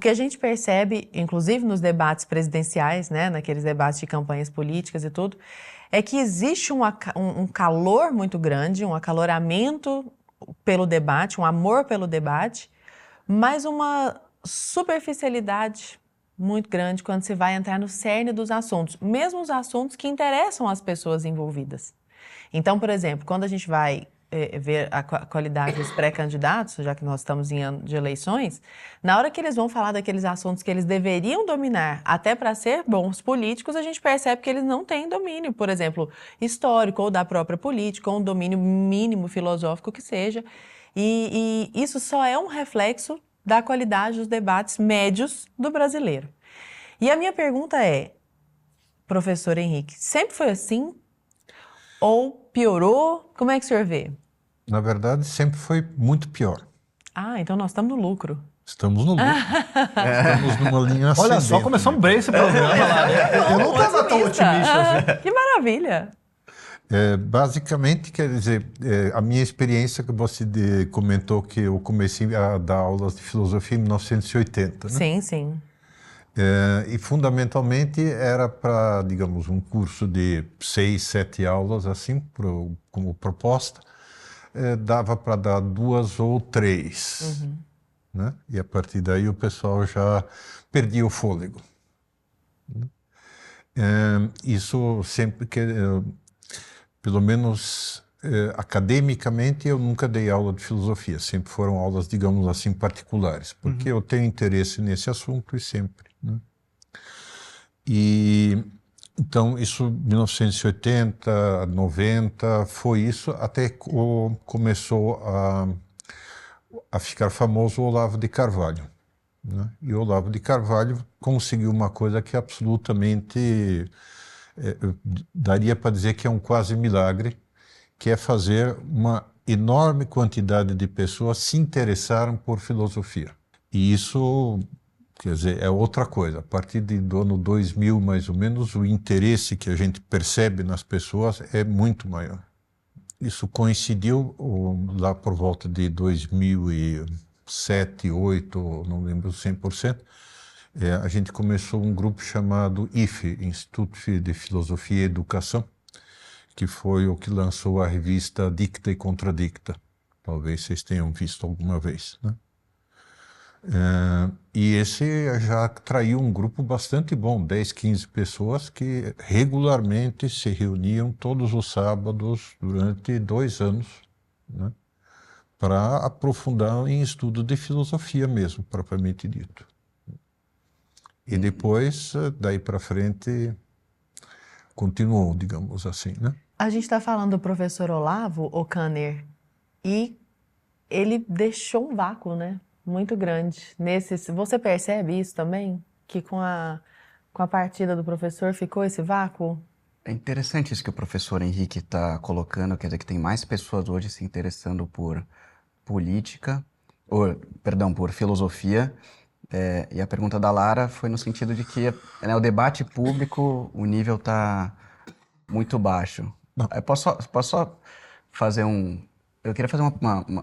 que a gente percebe, inclusive nos debates presidenciais, né, naqueles debates de campanhas políticas e tudo, é que existe um calor muito grande, um acaloramento pelo debate, um amor pelo debate, mas uma superficialidade muito grande quando se vai entrar no cerne dos assuntos, mesmo os assuntos que interessam as pessoas envolvidas. Então, por exemplo, quando a gente vai ver a qualidade dos pré-candidatos, já que nós estamos em ano de eleições, na hora que eles vão falar daqueles assuntos que eles deveriam dominar, até para ser bons políticos, a gente percebe que eles não têm domínio, por exemplo, histórico ou da própria política, ou um domínio mínimo filosófico que seja. E isso só é um reflexo da qualidade dos debates médios do brasileiro. E a minha pergunta é, professor Henrique, sempre foi assim? Ou piorou? Como é que o senhor vê? Na verdade, sempre foi muito pior. Ah, então nós estamos no lucro. Estamos no lucro. Estamos numa linha ascendente. Olha só, começamos bem esse programa lá. Eu não estava tão otimista assim. Que maravilha! Basicamente, quer dizer, a minha experiência que você comentou que eu comecei a dar aulas de filosofia em 1980, né? Sim, sim. E fundamentalmente era para, digamos, um curso de 6, 7 aulas, assim, como proposta, dava para dar 2 ou 3, né? E a partir daí o pessoal já perdia o fôlego. Isso sempre que, pelo menos academicamente, eu nunca dei aula de filosofia, sempre foram aulas, digamos assim, particulares, porque eu tenho interesse nesse assunto e sempre, né? E então isso 1980, 90 foi isso até começou a ficar famoso o Olavo de Carvalho, né? E o Olavo de Carvalho conseguiu uma coisa que absolutamente daria para dizer que é um quase milagre, que é fazer uma enorme quantidade de pessoas se interessarem por filosofia. E isso, quer dizer, é outra coisa. A partir do ano 2000, mais ou menos, o interesse que a gente percebe nas pessoas é muito maior. Isso coincidiu lá por volta de 2007, 2008, não lembro 100%. A gente começou um grupo chamado IFE, Instituto de Filosofia e Educação, que foi o que lançou a revista Dicta e Contradicta. Talvez vocês tenham visto alguma vez, né? E esse já atraiu um grupo bastante bom, 10, 15 pessoas que regularmente se reuniam todos os sábados durante 2 anos, né? Para aprofundar em estudo de filosofia mesmo, propriamente dito. E depois, daí para frente, continuou, digamos assim, né? A gente está falando do professor Olavo Okaner e ele deixou um vácuo, né? Muito grande. Você percebe isso também? Que com a partida do professor ficou esse vácuo? É interessante isso que o professor Henrique está colocando, quer dizer, que tem mais pessoas hoje se interessando por política, por filosofia. E a pergunta da Lara foi no sentido de que, né, o debate público, o nível está muito baixo. Eu posso só fazer eu queria fazer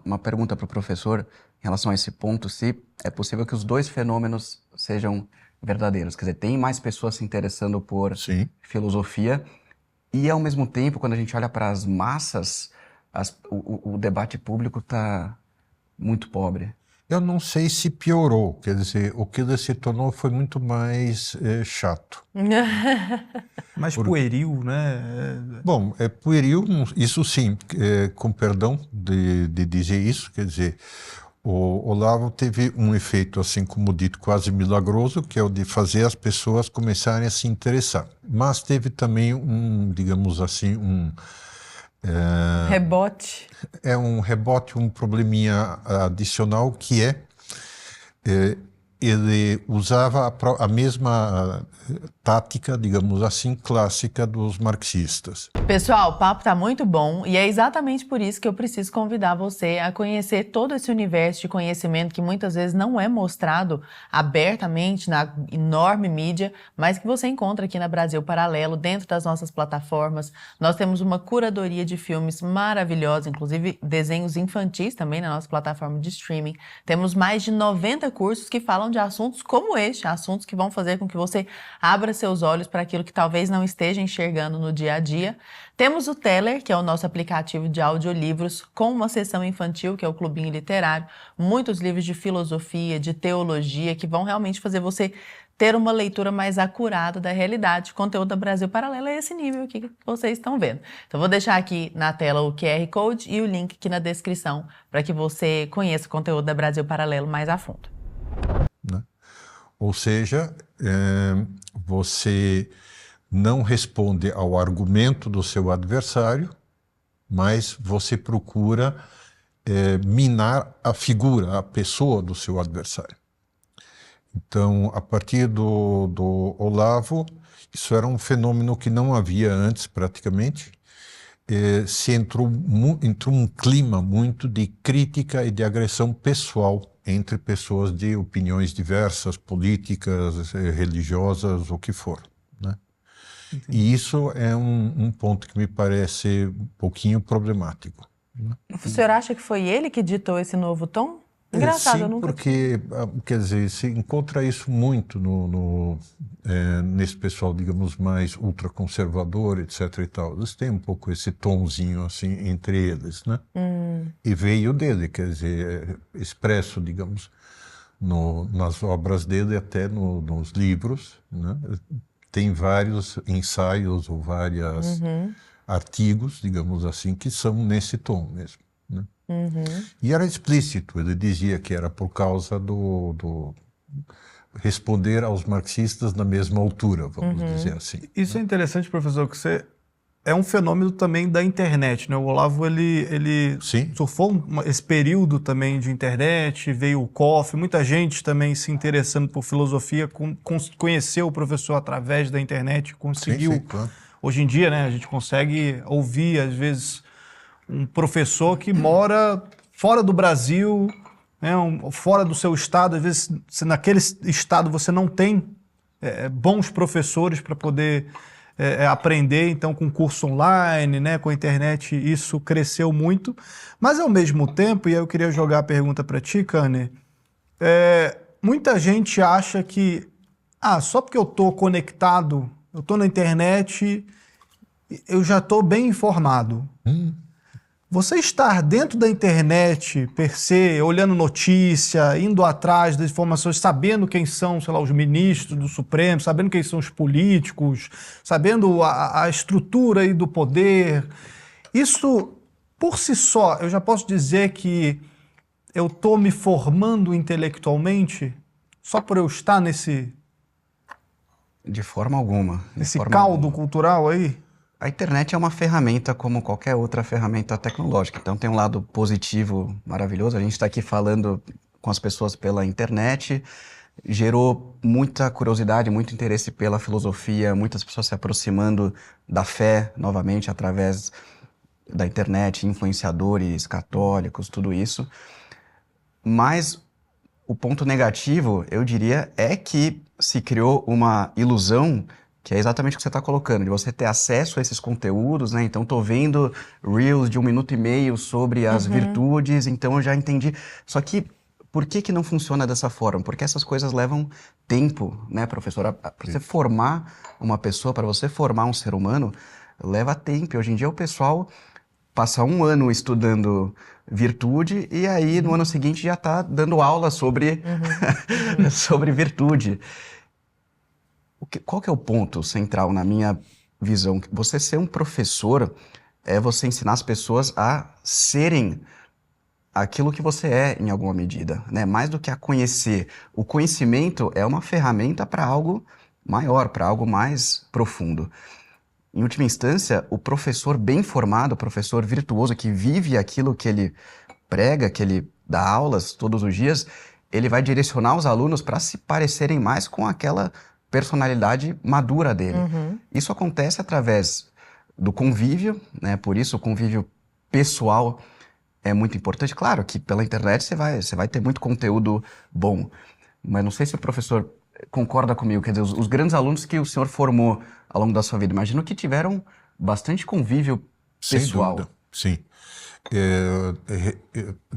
uma pergunta para o professor em relação a esse ponto, se é possível que os dois fenômenos sejam verdadeiros. Quer dizer, tem mais pessoas se interessando por filosofia e, ao mesmo tempo, quando a gente olha para as massas, o debate público está muito pobre. Eu não sei se piorou, quer dizer, o que ele se tornou foi muito mais chato. Mais pueril, né? Bom, é pueril, isso sim, com perdão de dizer isso, quer dizer, o Olavo teve um efeito, assim como dito, quase milagroso, que é o de fazer as pessoas começarem a se interessar. Mas teve também digamos assim, rebote. É um rebote, um probleminha adicional que ele usava a mesma tática, digamos assim, clássica dos marxistas. Pessoal, o papo tá muito bom e é exatamente por isso que eu preciso convidar você a conhecer todo esse universo de conhecimento que muitas vezes não é mostrado abertamente na enorme mídia, mas que você encontra aqui na Brasil Paralelo, dentro das nossas plataformas. Nós temos uma curadoria de filmes maravilhosa, inclusive desenhos infantis também na nossa plataforma de streaming. Temos mais de 90 cursos que falam de assuntos como este, assuntos que vão fazer com que você abra seus olhos para aquilo que talvez não esteja enxergando no dia a dia. Temos o Teller, que é o nosso aplicativo de audiolivros, com uma seção infantil, que é o Clubinho Literário, muitos livros de filosofia, de teologia, que vão realmente fazer você ter uma leitura mais acurada da realidade. O conteúdo da Brasil Paralelo é esse nível aqui que vocês estão vendo. Então, vou deixar aqui na tela o QR Code e o link aqui na descrição para que você conheça o conteúdo da Brasil Paralelo mais a fundo. Né? Ou seja, você não responde ao argumento do seu adversário, mas você procura minar a figura, a pessoa do seu adversário. Então, a partir do Olavo, isso era um fenômeno que não havia antes, praticamente. Se entrou um clima muito de crítica e de agressão pessoal entre pessoas de opiniões diversas, políticas, religiosas, o que for. Né? E isso é um ponto que me parece um pouquinho problemático. Né? O senhor acha que foi ele que ditou esse novo tom? Engraçado, sim, eu nunca... porque, quer dizer, se encontra isso muito nesse pessoal, digamos, mais ultraconservador, etc. e tal. Eles têm um pouco esse tomzinho, assim, entre eles, né? E veio dele, quer dizer, expresso, digamos, nas obras dele, até nos livros, né? Tem vários ensaios ou vários artigos, digamos assim, que são nesse tom mesmo, né? E era explícito, ele dizia que era por causa do responder aos marxistas na mesma altura, vamos dizer assim. Isso é interessante, professor, que você é um fenômeno também da internet, né? O Olavo, ele surfou esse período também de internet, veio o COF, muita gente também se interessando por filosofia, conheceu o professor através da internet, conseguiu... Sim, claro. Hoje em dia, né, a gente consegue ouvir, às vezes, um professor que mora fora do Brasil, né, fora do seu estado. Às vezes, se naquele estado você não tem bons professores para poder aprender, então com curso online, né, com a internet, isso cresceu muito. Mas, ao mesmo tempo, e aí eu queria jogar a pergunta para ti, Kanner, muita gente acha que só porque eu estou conectado, eu estou na internet, eu já estou bem informado. Você estar dentro da internet, per se, olhando notícia, indo atrás das informações, sabendo quem são, sei lá, os ministros do Supremo, sabendo quem são os políticos, sabendo a estrutura aí do poder, isso, por si só, eu já posso dizer que eu estou me formando intelectualmente só por eu estar nesse... De forma alguma. Nesse caldo cultural aí? A internet é uma ferramenta como qualquer outra ferramenta tecnológica. Então tem um lado positivo maravilhoso. A gente está aqui falando com as pessoas pela internet. Gerou muita curiosidade, muito interesse pela filosofia, muitas pessoas se aproximando da fé novamente através da internet, influenciadores católicos, tudo isso. Mas o ponto negativo, eu diria, é que se criou uma ilusão, que é exatamente o que você está colocando, de você ter acesso a esses conteúdos, né? Então, estou vendo Reels de 1 minuto e meio sobre as virtudes, então eu já entendi. Só que, por que não funciona dessa forma? Porque essas coisas levam tempo, né, professora? Para você formar uma pessoa, para você formar um ser humano, leva tempo. Hoje em dia, o pessoal passa 1 ano estudando virtude e aí, no ano seguinte, já está dando aula sobre, sobre virtude. Qual que é o ponto central na minha visão? Você ser um professor é você ensinar as pessoas a serem aquilo que você é em alguma medida, né? Mais do que a conhecer. O conhecimento é uma ferramenta para algo maior, para algo mais profundo. Em última instância, o professor bem formado, o professor virtuoso que vive aquilo que ele prega, que ele dá aulas todos os dias, ele vai direcionar os alunos para se parecerem mais com aquela personalidade madura dele. Isso acontece através do convívio, né? Por isso o convívio pessoal é muito importante. Claro que pela internet você vai ter muito conteúdo bom, mas não sei se o professor concorda comigo. Quer dizer, os grandes alunos que o senhor formou ao longo da sua vida, imagino que tiveram bastante convívio pessoal. Sem dúvida, sim.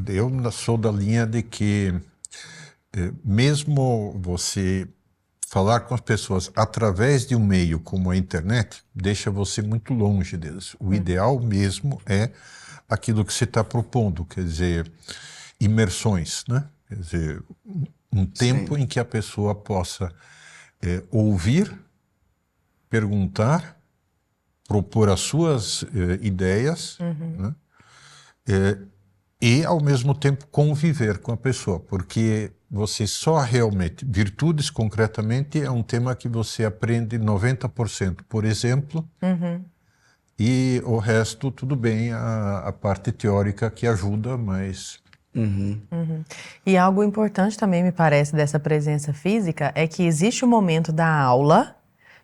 Eu sou da linha de que mesmo você falar com as pessoas através de um meio como a internet, deixa você muito longe deles. O ideal mesmo é aquilo que você está propondo, quer dizer, imersões, né? Quer dizer, um tempo em que a pessoa possa ouvir, perguntar, propor as suas ideias, né? E, ao mesmo tempo, conviver com a pessoa, porque você só realmente... Virtudes, concretamente, é um tema que você aprende 90%, por exemplo, e o resto, tudo bem, a parte teórica que ajuda, mas... E algo importante também, me parece, dessa presença física é que existe o momento da aula,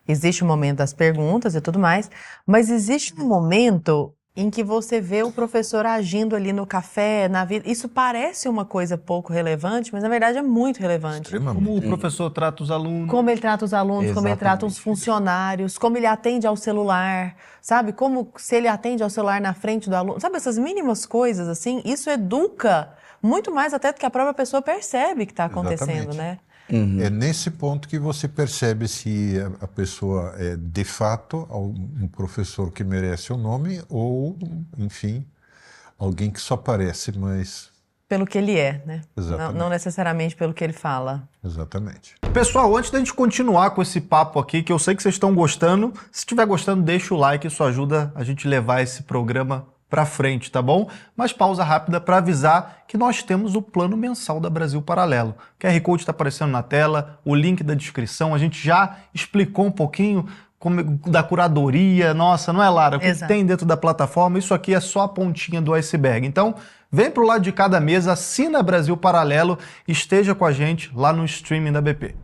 existe o momento das perguntas e tudo mais, mas existe um momento em que você vê o professor agindo ali no café, na vida. Isso parece uma coisa pouco relevante, mas na verdade é muito relevante. Como o professor trata os alunos. Como ele trata os alunos, como ele trata os Exatamente. funcionários, como ele atende ao celular, sabe? Como se ele atende ao celular na frente do aluno. Sabe, essas mínimas coisas, assim, isso educa muito mais até do que a própria pessoa percebe que está acontecendo, Exatamente. né? É nesse ponto que você percebe se a pessoa é, de fato, um professor que merece o nome ou, enfim, alguém que só parece, mas... Pelo que ele é, né? Exatamente. Não necessariamente pelo que ele fala. Exatamente. Pessoal, antes da gente continuar com esse papo aqui, que eu sei que vocês estão gostando, se estiver gostando, deixa o like, isso ajuda a gente levar esse programa para frente, tá bom? Mas pausa rápida para avisar que nós temos o plano mensal da Brasil Paralelo. O QR Code está aparecendo na tela, o link da descrição, a gente já explicou um pouquinho da curadoria, nossa, não é, Lara? O que tem dentro da plataforma? Isso aqui é só a pontinha do iceberg. Então, vem pro lado de cada mesa, assina Brasil Paralelo, esteja com a gente lá no streaming da BP.